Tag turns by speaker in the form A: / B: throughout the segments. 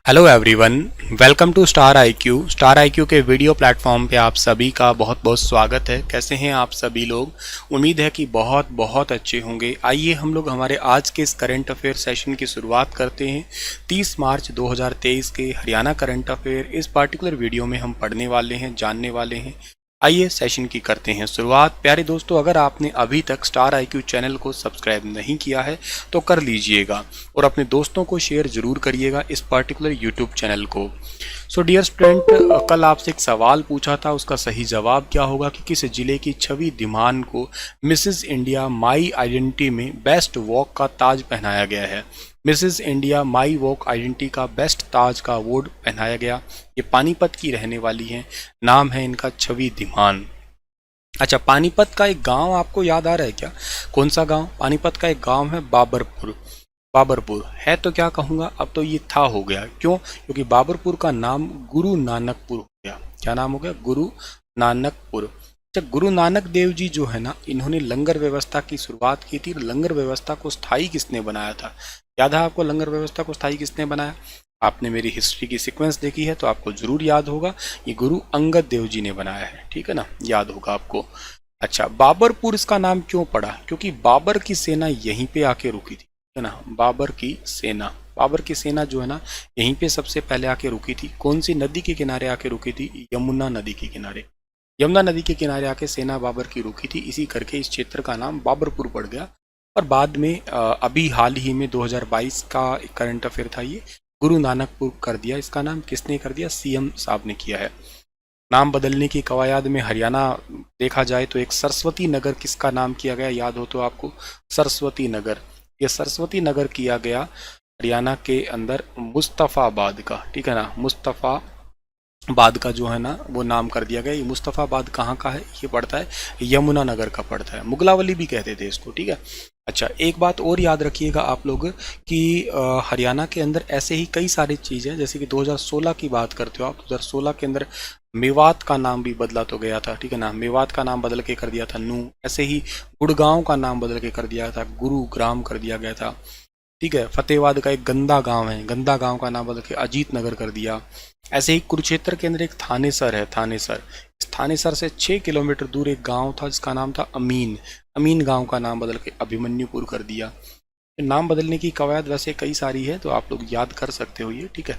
A: Hello everyone, welcome to Star IQ. Star IQ के video platform पे आप सभी का बहुत बहुत स्वागत है। कैसे हैं आप सभी लोग? उम्मीद है कि बहुत बहुत अच्छे होंगे। आइए हम लोग हमारे आज के इस करंट अफेयर सेशन की शुरुआत करते हैं। 30 मार्च 2023 के हरियाणा करंट अफेयर इस पार्टिकुलर वीडियो में हम पढ़ने वाले हैं, जानने वाले हैं। आइए सेशन की करते हैं शुरुआत। प्यारे दोस्तों, अगर आपने अभी तक स्टार आईक्यू चैनल को सब्सक्राइब नहीं किया है तो कर लीजिएगा और अपने दोस्तों को शेयर जरूर करिएगा इस पर्टिकुलर यूट्यूब चैनल को। सो डियर स्टूडेंट, कल आपसे एक सवाल पूछा था, उसका सही जवाब क्या होगा कि किस जिले की छवि धीमान को मिसेस इंडिया माई आइडेंटिटी में बेस्ट वॉक का ताज पहनाया गया है। Mrs India my walk identity का बेस्ट ताज का अवार्ड पहनाया गया। ये पानीपत की रहने वाली हैं, नाम है इनका छवि धीमान। अच्छा, पानीपत का एक गांव आपको याद आ रहा है क्या? कौन सा गांव? पानीपत का एक गांव है बाबरपुर। बाबरपुर है तो क्या कहूँगा, अब तो ये था हो गया। क्यों? क्योंकि बाबरपुर का नाम गुरु नानकपुर हो गया। क्या नाम हो गया? गुरु नानकपुर। अच्छा, गुरु नानक देव जी जो है ना, इन्होंने लंगर व्यवस्था की शुरुआत की थी। लंगर व्यवस्था को स्थायी किसने बनाया था? याद है आपको लंगर व्यवस्था को स्थायी किसने बनाया? आपने मेरी हिस्ट्री की सीक्वेंस देखी है तो आपको जरूर याद होगा, ये गुरु अंगद देव जी ने बनाया है। ठीक है ना, याद होगा आपको। अच्छा, बाबरपुर इसका नाम क्यों पड़ा? क्योंकि बाबर की सेना यहीं पे आके रुकी थी, है ना। बाबर की सेना जो है ना, यहीं पे सबसे पहले आके रुकी थी। कौन सी नदी के किनारे आके रुकी थी? यमुना नदी के किनारे। यमुना नदी के किनारे आके सेना बाबर की रुकी थी, इसी करके इस क्षेत्र का नाम बाबरपुर पड़ गया। और बाद में अभी हाल ही में 2022 का एक करंट अफेयर था, ये गुरु नानकपुर कर दिया। इसका नाम किसने कर दिया? सीएम साहब ने किया है। नाम बदलने की कवायद में हरियाणा देखा जाए तो एक सरस्वती नगर किसका नाम किया गया, याद हो तो आपको? सरस्वती नगर। ये सरस्वती नगर किया गया हरियाणा के अंदर मुस्तफ़ाबाद का। ठीक है ना, मुस्तफ़ाबाद का जो है ना वो नाम कर दिया गया। ये मुस्तफ़ाबाद कहाँ का है? ये पड़ता है यमुना नगर का पड़ता है। मुगलावली भी कहते थे इसको। ठीक है। अच्छा, एक बात और याद रखिएगा आप लोग कि हरियाणा के अंदर ऐसे ही कई सारी चीज़ें हैं। जैसे कि 2016 की बात करते हो आप, 2016 के अंदर मेवात का नाम भी बदला तो गया था। ठीक है ना, मेवात का नाम बदल के कर दिया था नू। ऐसे ही गुड़गांव का नाम बदल के कर दिया था गुरुग्राम कर दिया गया था। ठीक है, फतेहाबाद का एक गंदा गांव है, गंदा गांव का नाम बदल के अजीत नगर कर दिया। ऐसे ही कुरुक्षेत्र के अंदर एक थानेसर है, थानेसर। इस थानेसर से 6 किलोमीटर दूर एक गांव था जिसका नाम था अमीन। अमीन गांव का नाम बदल के अभिमन्युपुर कर दिया। नाम बदलने की कवायद वैसे कई सारी है तो आप लोग याद कर सकते हो ये। ठीक है,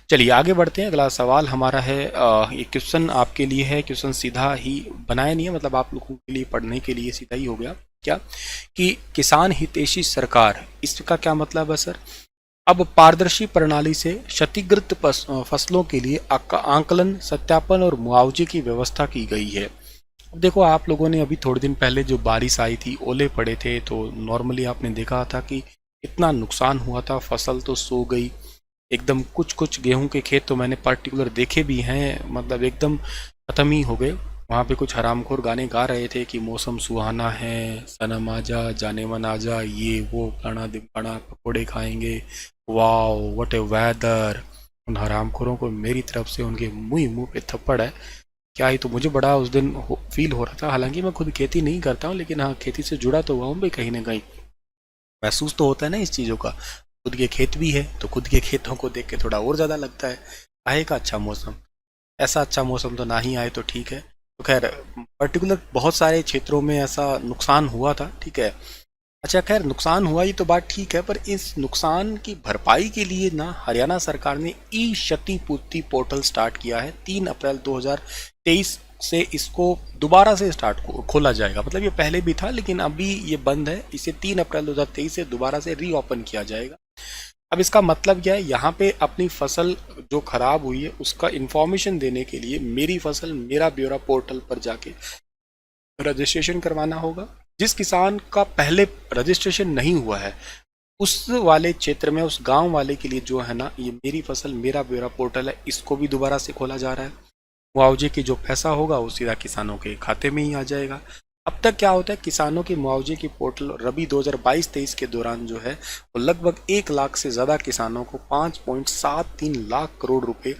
A: चलिए आगे बढ़ते हैं। अगला सवाल हमारा है, ये क्वेश्चन आपके लिए है। क्वेश्चन सीधा ही बनाया नहीं है, मतलब आप लोगों के लिए पढ़ने के लिए सीधा ही हो गया। क्या कि किसान हितैषी सरकार, इसका क्या मतलब है सर? अब पारदर्शी प्रणाली से क्षतिग्रस्त फसलों के लिए आंकलन, सत्यापन और मुआवजे की व्यवस्था की गई है। अब देखो, आप लोगों ने अभी थोड़े दिन पहले जो बारिश आई थी, ओले पड़े थे, तो नॉर्मली आपने देखा था कि इतना नुकसान हुआ था, फसल तो सो गई एकदम। कुछ कुछ गेहूं के खेत तो मैंने पर्टिकुलर देखे भी हैं, मतलब एकदम खत्म ही हो गए। वहाँ पे कुछ हरामखोर गाने गा रहे थे कि मौसम सुहाना है, सनम आजा, जाने मन आजा, ये वो फलाना दिमकाना, पकोड़े खाएंगे, वाओ व्हाट ए वेदर। उन हरामखोरों को मेरी तरफ से उनके मुंह पे थप्पड़ है। क्या ही, तो मुझे बड़ा उस दिन फील हो रहा था। हालांकि मैं खुद खेती नहीं करता हूँ, लेकिन हाँ, खेती से जुड़ा तो हुआ हूँ भाई, कहीं ना कहीं महसूस तो होता है ना इस चीज़ों का। खुद के खेत भी है तो खुद के खेतों को देख के थोड़ा और ज़्यादा लगता है आएगा अच्छा मौसम। ऐसा अच्छा मौसम तो ना ही आए तो ठीक है। तो खैर, पर्टिकुलर बहुत सारे क्षेत्रों में ऐसा नुकसान हुआ था। ठीक है। अच्छा, खैर नुकसान हुआ ये तो बात ठीक है, पर इस नुकसान की भरपाई के लिए ना हरियाणा सरकार ने ई क्षतिपूर्ति पोर्टल स्टार्ट किया है। 3 अप्रैल 2023 से इसको दोबारा से खोला जाएगा। मतलब ये पहले भी था लेकिन अभी ये बंद है। इसे 3 अप्रैल 2023 से दोबारा से रीओपन किया जाएगा। अब इसका मतलब क्या है? यहाँ पे अपनी फसल जो खराब हुई है उसका इंफॉर्मेशन देने के लिए मेरी फसल मेरा ब्यौरा पोर्टल पर जाके रजिस्ट्रेशन करवाना होगा। जिस किसान का पहले रजिस्ट्रेशन नहीं हुआ है, उस वाले क्षेत्र में, उस गांव वाले के लिए जो है ना, ये मेरी फसल मेरा ब्यौरा पोर्टल है, इसको भी दोबारा से खोला जा रहा है। मुआवजे की जो पैसा होगा वो सीधा किसानों के खाते में ही आ जाएगा। अब तक क्या होता है, किसानों के मुआवजे की पोर्टल रबी 2022-23 के दौरान जो है वो लगभग 1 लाख से ज़्यादा किसानों को 5.73 लाख करोड़ रुपए,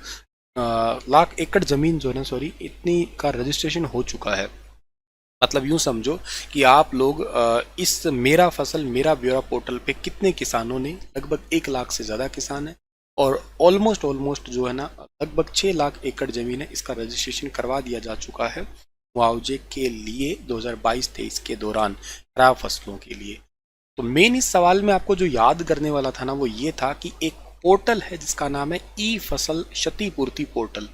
A: लाख एकड़ जमीन जो है ना, सॉरी, इतनी का रजिस्ट्रेशन हो चुका है। मतलब यूं समझो कि आप लोग इस मेरा फसल मेरा ब्यौरा पोर्टल पे कितने किसानों ने, लगभग 1 लाख से ज़्यादा किसान है, और ऑलमोस्ट जो है ना लगभग 6 लाख एकड़ जमीन है, इसका रजिस्ट्रेशन करवा दिया जा चुका है मुआवजे के लिए 2022-23 के दौरान खराब फसलों के लिए। तो मेन इस सवाल में आपको जो याद करने वाला था ना वो ये था कि एक पोर्टल है जिसका नाम है ई फसल क्षतिपूर्ति पोर्टल।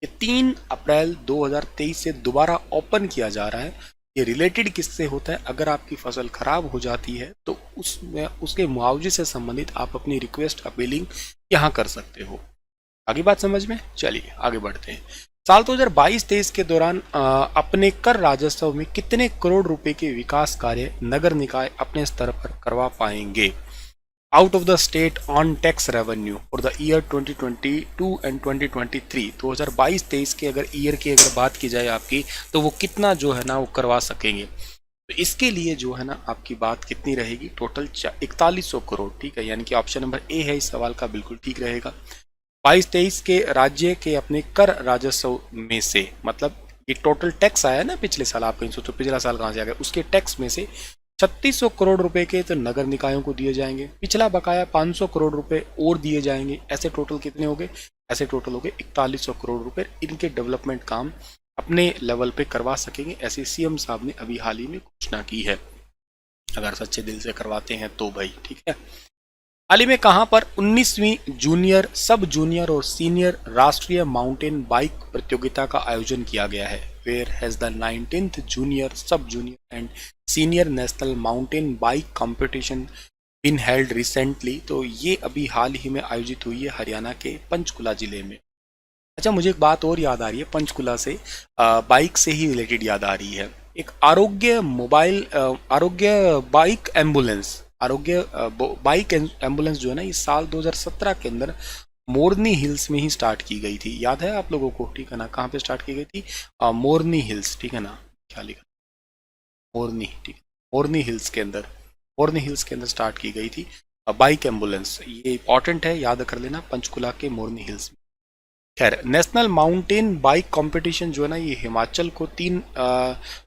A: ये 3 अप्रैल 2023 से दोबारा ओपन किया जा रहा है। ये रिलेटेड किससे होता है, अगर आपकी फसल खराब हो जाती है तो उसमें उसके मुआवजे से संबंधित आप अपनी रिक्वेस्ट अपीलिंग यहाँ कर सकते हो। आगे बात समझ में, चलिए आगे बढ़ते हैं। साल 2022-23 के दौरान अपने कर राजस्व में कितने करोड़ रुपए के विकास कार्य नगर निकाय अपने स्तर पर करवा पाएंगे out of the state on tax revenue for the year 2022 and 2023। 2022-23 के अगर ईयर की अगर बात की जाए आपकी, तो वो कितना जो है ना वो करवा सकेंगे। तो इसके लिए जो है ना आपकी बात कितनी रहेगी, टोटल 4100 करोड़। ठीक है, यानी कि ऑप्शन नंबर ए है इस सवाल का, बिल्कुल ठीक रहेगा। 22-23 के राज्य के अपने कर राजस्व में से, मतलब ये टोटल टैक्स आया ना पिछले साल, आप कहीं सोचो पिछला साल कहाँ से आ गया, उसके टैक्स में से 3600 करोड़ रुपए के तो नगर निकायों को दिए जाएंगे, पिछला बकाया 500 करोड़ रुपए और दिए जाएंगे। ऐसे टोटल कितने हो गए, ऐसे टोटल हो गए 4100 करोड़ रुपए। इनके डेवलपमेंट काम अपने लेवल पे करवा सकेंगे, ऐसे सीएम साहब ने अभी हाल ही में घोषणा की है, अगर सच्चे दिल से करवाते हैं तो भाई। ठीक है, हाल ही में कहां पर 19वीं जूनियर, सब जूनियर और सीनियर राष्ट्रीय माउंटेन बाइक प्रतियोगिता का आयोजन किया गया है। Where has the 19th junior, sub junior and senior national mountain bike competition been held recently. तो ये अभी हाल ही में आयोजित हुई है हरियाणा के पंचकुला जिले में। अच्छा, मुझे एक बात और याद आ रही है पंचकुला से, बाइक से ही रिलेटेड याद आ रही है। एक आरोग्य मोबाइल आरोग्य बाइक एम्बुलेंस, आरोग्य बाइक एम्बुलेंस जो है ना, इस साल 2017 के अंदर मोरनी हिल्स में ही स्टार्ट की गई थी। याद है आप लोगों को? ठीक है ना, कहाँ पे स्टार्ट की गई थी? मोरनी हिल्स। ठीक है ना, क्या लिखा, मोरनी। ठीक है, मोरनी हिल्स के अंदर, मोरनी हिल्स के अंदर स्टार्ट की गई थी बाइक एम्बुलेंस। ये इंपॉर्टेंट है, याद कर लेना, पंचकुला के मोरनी हिल्स में। खैर, नेशनल माउंटेन बाइक कंपटीशन जो है ना, ये हिमाचल को 3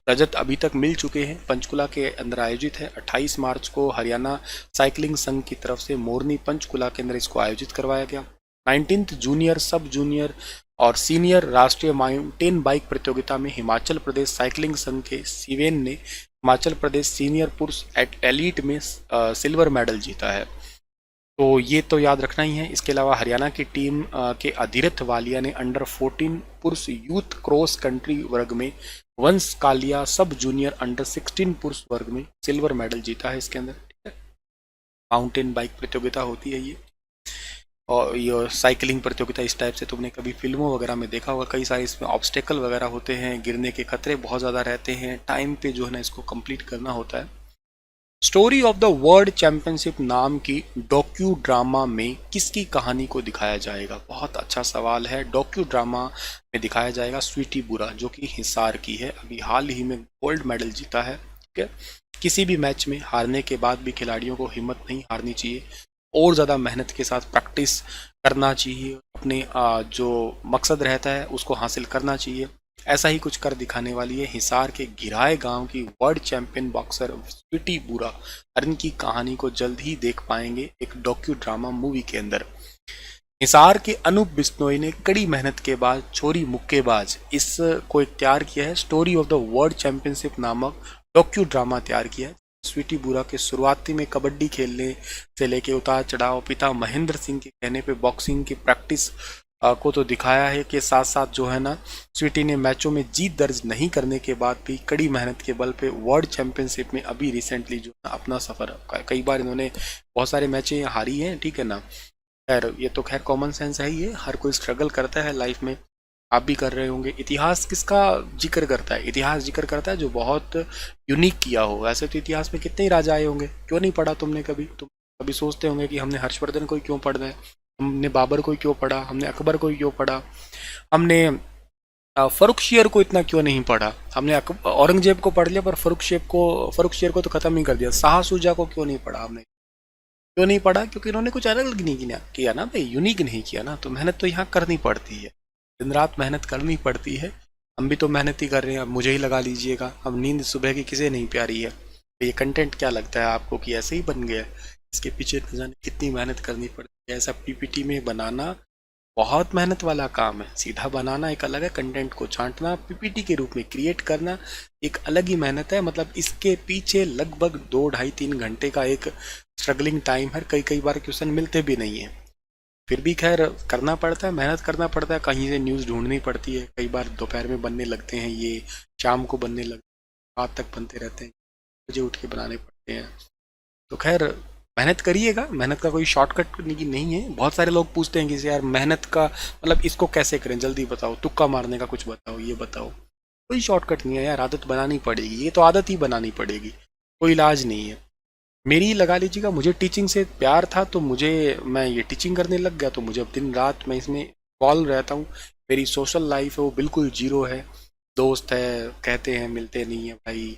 A: रजत अभी तक मिल चुके हैं, पंचकुला के अंदर आयोजित है। 28 मार्च को हरियाणा साइकिलिंग संघ की तरफ से मोरनी पंचकुला के अंदर इसको आयोजित करवाया गया। 19th जूनियर, सब जूनियर और सीनियर राष्ट्रीय माउंटेन बाइक प्रतियोगिता में हिमाचल प्रदेश साइकिलिंग संघ के सिवेन ने हिमाचल प्रदेश सीनियर पुरुष एलीट में सिल्वर मेडल जीता है। तो ये तो याद रखना ही है। इसके अलावा हरियाणा की टीम के अधिरथ वालिया ने अंडर 14 पुरुष यूथ क्रॉस कंट्री वर्ग में, वंश कालिया सब जूनियर अंडर 16 पुरुष वर्ग में सिल्वर मेडल जीता है इसके अंदर। ठीक है, माउंटेन बाइक प्रतियोगिता होती है ये, और ये साइकिलिंग प्रतियोगिता इस टाइप से तुमने कभी फिल्मों वगैरह में देखा होगा। कई सारे इसमें ऑब्स्टेकल वगैरह होते हैं, गिरने के खतरे बहुत ज़्यादा रहते हैं, टाइम पे जो है ना इसको कंप्लीट करना होता है। Story of the world championship नाम की डॉक्यू ड्रामा में किसकी कहानी को दिखाया जाएगा? बहुत अच्छा सवाल है। डॉक्यू ड्रामा में दिखाया जाएगा स्वीटी बुरा, जो कि हिसार की है, अभी हाल ही में गोल्ड मेडल जीता है। ठीक है, किसी भी मैच में हारने के बाद भी खिलाड़ियों को हिम्मत नहीं हारनी चाहिए, और ज़्यादा मेहनत के साथ प्रैक्टिस करना चाहिए, अपने जो मकसद रहता है उसको हासिल करना चाहिए। ऐसा ही कुछ कर दिखाने वाली है हिसार के गिराए गांव की वर्ल्ड चैंपियन बॉक्सर स्वीटी बुरा। और इनकी कहानी को जल्द ही देख पाएंगे एक डॉक्यू ड्रामा मूवी के अंदर। हिसार के अनूप बिश्नोई ने कड़ी मेहनत के बाद छोरी मुक्केबाज इसको एक तैयार किया है, story of the world championship नामक डॉक्यू ड्रामा तैयार किया है। स्वीटी बुरा के शुरुआती में कबड्डी खेलने से लेके उतार चढ़ाव, पिता महेंद्र सिंह के कहने पे बॉक्सिंग की प्रैक्टिस को तो दिखाया है, कि साथ साथ जो है ना स्वीटी ने मैचों में जीत दर्ज नहीं करने के बाद भी कड़ी मेहनत के बल पे वर्ल्ड चैंपियनशिप में अभी रिसेंटली जो है अपना सफर, कई बार इन्होंने बहुत सारे मैचें हारी हैं। ठीक है ना, खैर ये तो खैर कॉमन सेंस है, ये हर कोई स्ट्रगल करता है लाइफ में, आप भी कर रहे होंगे। इतिहास किसका जिक्र करता है? इतिहास जिक्र करता है जो बहुत यूनिक किया हो। वैसे तो इतिहास में कितने ही राजा आए होंगे, क्यों नहीं पढ़ा तुमने कभी? तुम कभी सोचते होंगे कि हमने हर्षवर्धन को क्यों पढ़ना है, हमने बाबर को क्यों पढ़ा, हमने अकबर को क्यों पढ़ा, हमने फरुखशियर को इतना क्यों नहीं पढ़ा, हमने औरंगजेब को पढ़ लिया पर फरुखशियर को तो खत्म ही कर दिया। शाह शुजा को क्यों नहीं पढ़ा हमने? क्यों नहीं पढ़ा? क्योंकि इन्होंने कुछ अलग नहीं किया ना भाई, यूनिक नहीं किया ना। तो मेहनत तो यहाँ करनी पड़ती है, दिन रात मेहनत करनी पड़ती है। हम भी तो मेहनत ही कर रहे हैं, अब मुझे ही लगा लीजिएगा। अब नींद सुबह की किसे नहीं प्यारी है। तो ये कंटेंट क्या लगता है आपको कि ऐसे ही बन गया है? इसके पीछे न जाने कितनी मेहनत करनी पड़ती है। ऐसा पीपीटी में बनाना बहुत मेहनत वाला काम है। सीधा बनाना एक अलग है, कंटेंट को छांटना, पीपीटी के रूप में क्रिएट करना एक अलग ही मेहनत है। मतलब इसके पीछे लगभग 2 ढाई 3 घंटे का एक स्ट्रगलिंग टाइम है। कई कई बार क्वेश्चन मिलते भी नहीं है, फिर भी खैर करना पड़ता है, मेहनत करना पड़ता है। कहीं से न्यूज़ ढूंढनी पड़ती है। कई बार दोपहर में बनने लगते हैं, ये शाम को बनने लगते हैं, रात तक बनते रहते हैं, मुझे उठ के बनाने पड़ते हैं। तो खैर मेहनत करिएगा, मेहनत का कोई शॉर्टकट की नहीं है। बहुत सारे लोग पूछते हैं कि यार मेहनत का मतलब इसको कैसे करें, जल्दी बताओ, तुक्का मारने का कुछ बताओ, ये बताओ। कोई शॉर्टकट नहीं है यार, आदत बनानी पड़ेगी। ये तो आदत ही बनानी पड़ेगी, कोई इलाज नहीं है। मेरी लगा लीजिएगा, मुझे टीचिंग से प्यार था तो मैं ये टीचिंग करने लग गया। तो मुझे अब दिन रात मैं इसमें इन्वॉल्व रहता हूँ। मेरी सोशल लाइफ है वो बिल्कुल जीरो है। दोस्त है, कहते हैं मिलते नहीं है भाई,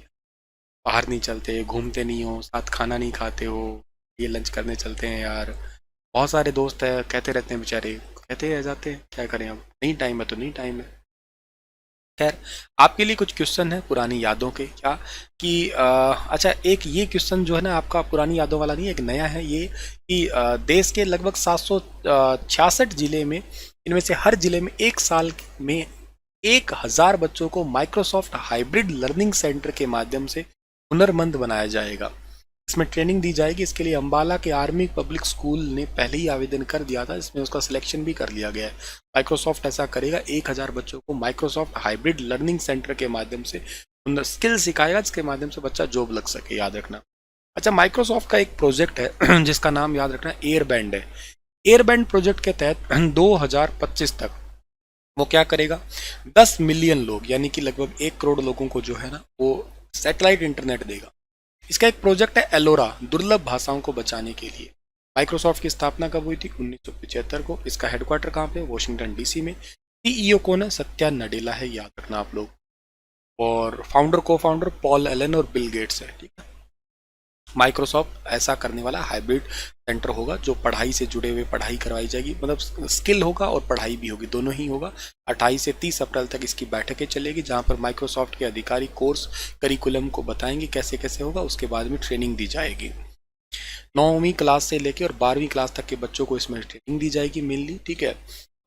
A: बाहर नहीं चलते, घूमते नहीं हो, साथ खाना नहीं खाते हो, ये लंच करने चलते हैं यार। बहुत सारे दोस्त है, कहते रहते हैं बेचारे, कहते रह जाते हैं, क्या करें। अब नहीं टाइम है तो नहीं टाइम है। खैर आपके लिए कुछ क्वेश्चन है पुरानी यादों के, क्या कि अच्छा एक ये क्वेश्चन जो है ना आपका पुरानी यादों वाला नहीं है, एक नया है ये कि देश के लगभग 766 जिले में, इनमें से हर जिले में एक साल में 1000 बच्चों को माइक्रोसॉफ्ट हाइब्रिड लर्निंग सेंटर के माध्यम से हुनरमंद बनाया जाएगा। इसमें ट्रेनिंग दी जाएगी। इसके लिए अंबाला के आर्मी पब्लिक स्कूल ने पहले ही आवेदन कर दिया था, इसमें उसका सिलेक्शन भी कर लिया गया है। माइक्रोसॉफ्ट ऐसा करेगा, 1000 बच्चों को माइक्रोसॉफ्ट हाइब्रिड लर्निंग सेंटर के माध्यम से स्किल सिखाएगा, जिसके माध्यम से बच्चा जॉब लग सके, याद रखना। अच्छा, माइक्रोसॉफ्ट का एक प्रोजेक्ट है जिसका नाम याद रखना एयरबैंड है। एयरबैंड प्रोजेक्ट के तहत 2025 तक वो क्या करेगा, 10 मिलियन लोग यानी कि लगभग 1 करोड़ लोगों को जो है ना वो सैटेलाइट इंटरनेट देगा। इसका एक प्रोजेक्ट है एलोरा, दुर्लभ भाषाओं को बचाने के लिए। माइक्रोसॉफ्ट की स्थापना कब हुई थी, 1975 को। इसका हेडक्वार्टर कहाँ पे, वॉशिंगटन डीसी में। सीईओ कौन है, सत्या नडेला है, याद रखना आप लोग। और फाउंडर को फाउंडर पॉल एलन और बिल गेट्स है, ठीक है। माइक्रोसॉफ्ट ऐसा करने वाला हाइब्रिड सेंटर होगा जो पढ़ाई से जुड़े हुए पढ़ाई करवाई जाएगी, मतलब स्किल होगा और पढ़ाई भी होगी, दोनों ही होगा। 28 से 30 अप्रैल तक इसकी बैठकें चलेगी, जहां पर माइक्रोसॉफ्ट के अधिकारी कोर्स करिकुलम को बताएंगे कैसे कैसे होगा। उसके बाद में ट्रेनिंग दी जाएगी। 9वीं क्लास से लेकर और 12वीं क्लास तक के बच्चों को इसमें ट्रेनिंग दी जाएगी मेनली, ठीक है।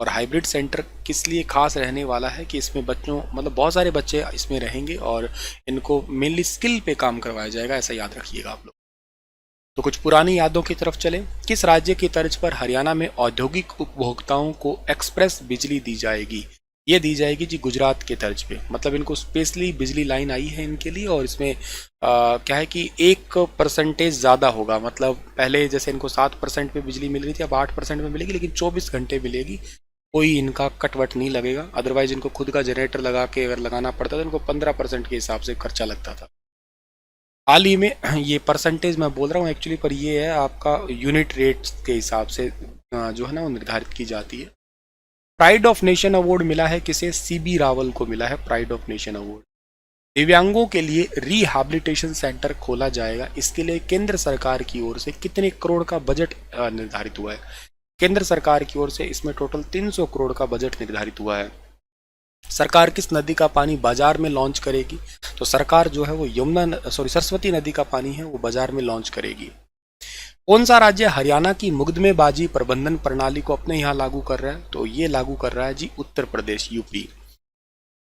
A: और हाइब्रिड सेंटर किस लिए खास रहने वाला है कि इसमें बच्चों मतलब बहुत सारे बच्चे इसमें रहेंगे और इनको मेनली स्किल पे काम करवाया जाएगा, ऐसा याद रखिएगा आप लोग। तो कुछ पुरानी यादों की तरफ चले। किस राज्य की तर्ज पर हरियाणा में औद्योगिक उपभोक्ताओं को एक्सप्रेस बिजली दी जाएगी? ये दी जाएगी जी गुजरात के तर्ज पे। मतलब इनको स्पेशली बिजली लाइन आई है इनके लिए, और इसमें क्या है कि 1% ज़्यादा होगा। मतलब पहले जैसे इनको 7% पे बिजली मिल रही थी, अब 8% में मिलेगी, लेकिन 24 घंटे मिलेगी। कोई इनका कटवट नहीं लगेगा। अदरवाइज इनको खुद का जनरेटर लगा के अगर लगाना पड़ता तो इनको 15% के हिसाब से खर्चा लगता था। हाल ही में ये परसेंटेज मैं बोल रहा हूँ एक्चुअली, पर ये है आपका यूनिट रेट के हिसाब से जो है ना वो निर्धारित की जाती है। प्राइड ऑफ नेशन अवार्ड मिला है किसे, सीबी रावल को मिला है प्राइड ऑफ नेशन अवार्ड। दिव्यांगों के लिए रिहैबिलिटेशन सेंटर खोला जाएगा। इसके लिए केंद्र सरकार की ओर से कितने करोड़ का बजट निर्धारित हुआ है? केंद्र सरकार की ओर से इसमें टोटल 300 करोड़ का बजट निर्धारित हुआ है। सरकार किस नदी का पानी बाजार में लॉन्च करेगी? तो सरकार जो है वो सरस्वती नदी का पानी है वो बाजार में लॉन्च करेगी। कौन सा राज्य हरियाणा की मुकदमेबाजी प्रबंधन प्रणाली को अपने यहाँ लागू कर रहा है? तो ये लागू कर रहा है जी उत्तर प्रदेश, यूपी।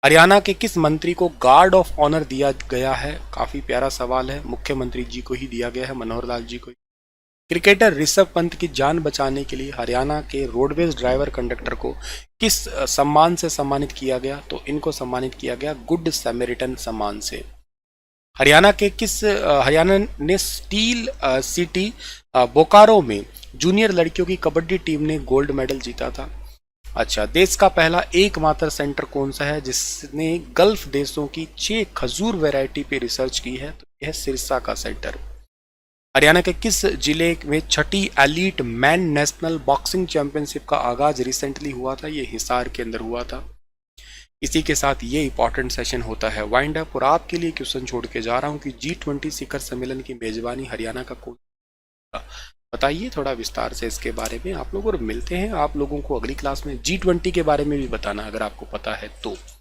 A: हरियाणा के किस मंत्री को गार्ड ऑफ ऑनर दिया गया है? काफी प्यारा सवाल है, मुख्यमंत्री जी को ही दिया गया है, मनोहर लाल जी को। क्रिकेटर ऋषभ पंत की जान बचाने के लिए हरियाणा के रोडवेज ड्राइवर कंडक्टर को किस सम्मान से सम्मानित किया गया? तो इनको सम्मानित किया गया गुड सैमरिटन सम्मान से। हरियाणा ने स्टील सिटी बोकारो में जूनियर लड़कियों की कबड्डी टीम ने गोल्ड मेडल जीता था। अच्छा, देश का पहला एकमात्र सेंटर कौन सा है जिसने गल्फ देशों की 6 खजूर वैरायटी पे रिसर्च की है? तो यह सिरसा का सेंटर। हरियाणा के किस जिले में छठी elite man national boxing championship का आगाज रिसेंटली हुआ था? ये हिसार के अंदर हुआ था। इसी के साथ ये इंपॉर्टेंट सेशन होता है वाइंड अप, और आपके लिए क्वेश्चन छोड़ के जा रहा हूँ कि G20 शिखर सम्मेलन की मेजबानी हरियाणा का कौन? बताइए थोड़ा विस्तार से इसके बारे में आप लोग, और मिलते हैं आप लोगों को अगली क्लास में। G20 के बारे में भी बताना अगर आपको पता है तो।